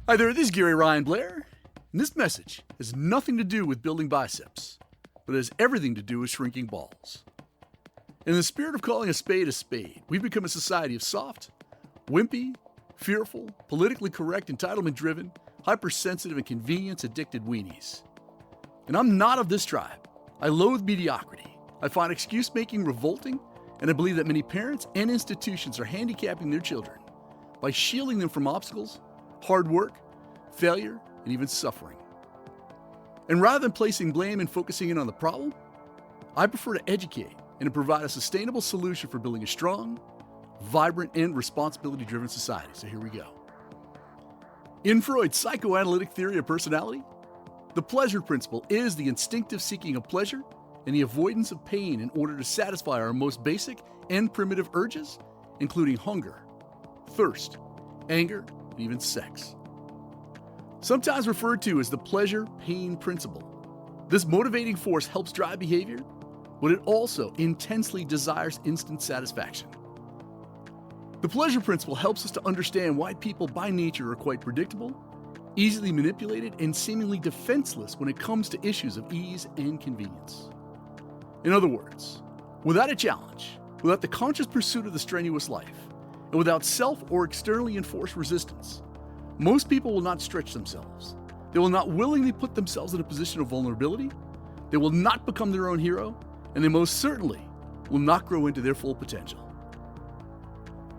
Hi there, this is Gary Ryan Blair, and this message has nothing to do with building biceps, but has everything to do with shrinking balls. In the spirit of calling a spade, we've become a society of soft, wimpy, fearful, politically correct, entitlement-driven, hypersensitive, and convenience-addicted weenies. And I'm not of this tribe. I loathe mediocrity. I find excuse-making revolting, and I believe that many parents and institutions are handicapping their children by shielding them from obstacles, hard work, failure, and even suffering. And rather than placing blame and focusing in on the problem, I prefer to educate and to provide a sustainable solution for building a strong, vibrant, and responsibility-driven society. So here we go. In Freud's psychoanalytic theory of personality, the pleasure principle is the instinctive seeking of pleasure and the avoidance of pain in order to satisfy our most basic and primitive urges, including hunger, thirst, anger, and even sex. Sometimes referred to as the pleasure-pain principle, this motivating force helps drive behavior, but it also intensely desires instant satisfaction. The pleasure principle helps us to understand why people by nature are quite predictable, easily manipulated, and seemingly defenseless when it comes to issues of ease and convenience. In other words, without a challenge, without the conscious pursuit of the strenuous life, and without self or externally enforced resistance, most people will not stretch themselves. They will not willingly put themselves in a position of vulnerability. They will not become their own hero, and they most certainly will not grow into their full potential.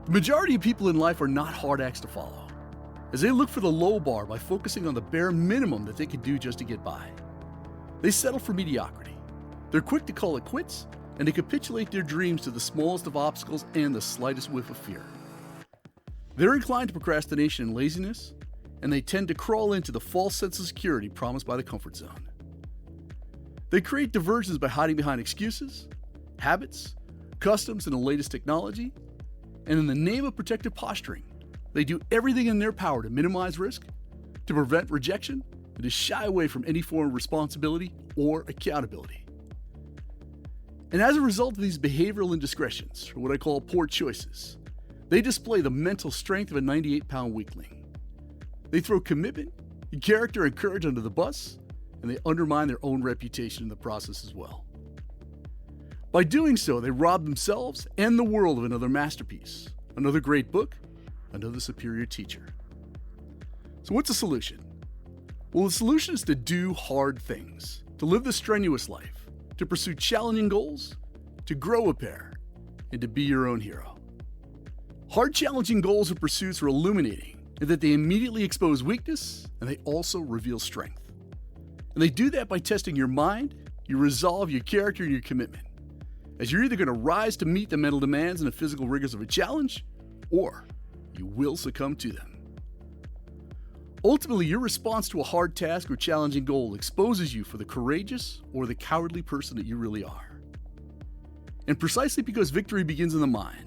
The majority of people in life are not hard acts to follow, as they look for the low bar by focusing on the bare minimum that they can do just to get by. They settle for mediocrity. They're quick to call it quits, and they capitulate their dreams to the smallest of obstacles and the slightest whiff of fear. They're inclined to procrastination and laziness, and they tend to crawl into the false sense of security promised by the comfort zone. They create diversions by hiding behind excuses, habits, customs, and the latest technology, and in the name of protective posturing, they do everything in their power to minimize risk, to prevent rejection, and to shy away from any form of responsibility or accountability. And as a result of these behavioral indiscretions, or what I call poor choices, they display the mental strength of a 98-pound weakling. They throw commitment, character, and courage under the bus, and they undermine their own reputation in the process as well. By doing so, they rob themselves and the world of another masterpiece, another great book, another superior teacher. So what's the solution? Well, the solution is to do hard things, to live the strenuous life, to pursue challenging goals, to grow a pair, and to be your own hero. Hard, challenging goals or pursuits are illuminating in that they immediately expose weakness and they also reveal strength. And they do that by testing your mind, your resolve, your character, and your commitment, as you're either going to rise to meet the mental demands and the physical rigors of a challenge, or you will succumb to them. Ultimately, your response to a hard task or challenging goal exposes you for the courageous or the cowardly person that you really are. And precisely because victory begins in the mind,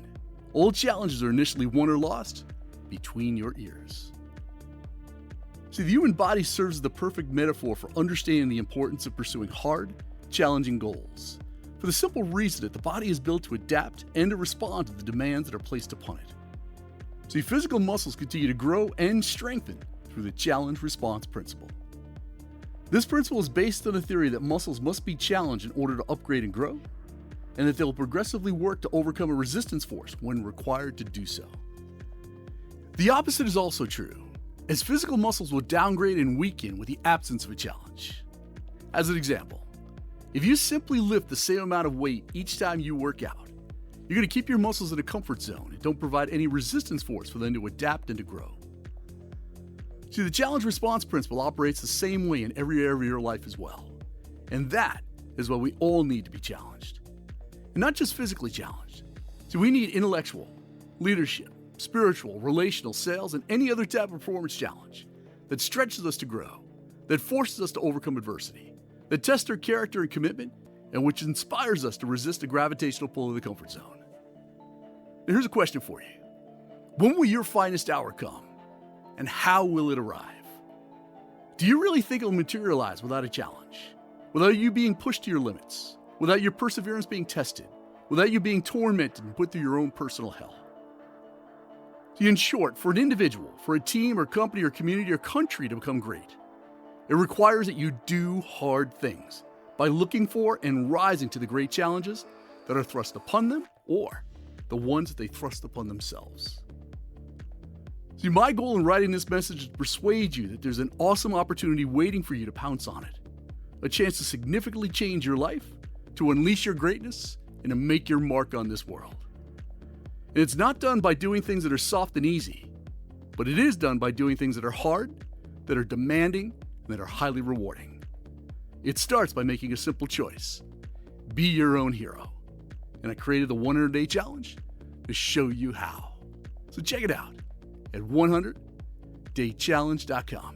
all challenges are initially won or lost between your ears. See, the human body serves as the perfect metaphor for understanding the importance of pursuing hard, challenging goals, for the simple reason that the body is built to adapt and to respond to the demands that are placed upon it. See, physical muscles continue to grow and strengthen through the challenge-response principle. This principle is based on the theory that muscles must be challenged in order to upgrade and grow, and that they will progressively work to overcome a resistance force when required to do so. The opposite is also true, as physical muscles will downgrade and weaken with the absence of a challenge. As an example, if you simply lift the same amount of weight each time you work out, you're going to keep your muscles in a comfort zone and don't provide any resistance force for them to adapt and to grow. See, the challenge response principle operates the same way in every area of your life as well. And that is why we all need to be challenged. And not just physically challenged. So we need intellectual, leadership, spiritual, relational, sales, and any other type of performance challenge that stretches us to grow, that forces us to overcome adversity, that tests our character and commitment, and which inspires us to resist the gravitational pull of the comfort zone. Now here's a question for you. When will your finest hour come? And how will it arrive? Do you really think it will materialize without a challenge? Without you being pushed to your limits? Without your perseverance being tested? Without you being tormented and put through your own personal hell? In short, for an individual, for a team or company or community or country to become great, it requires that you do hard things by looking for and rising to the great challenges that are thrust upon them or the ones that they thrust upon themselves. See, my goal in writing this message is to persuade you that there's an awesome opportunity waiting for you to pounce on it. A chance to significantly change your life, to unleash your greatness, and to make your mark on this world. And it's not done by doing things that are soft and easy, but it is done by doing things that are hard, that are demanding, and that are highly rewarding. It starts by making a simple choice. Be your own hero. And I created the 100-Day Challenge to show you how. So check it out at 100daychallenge.com.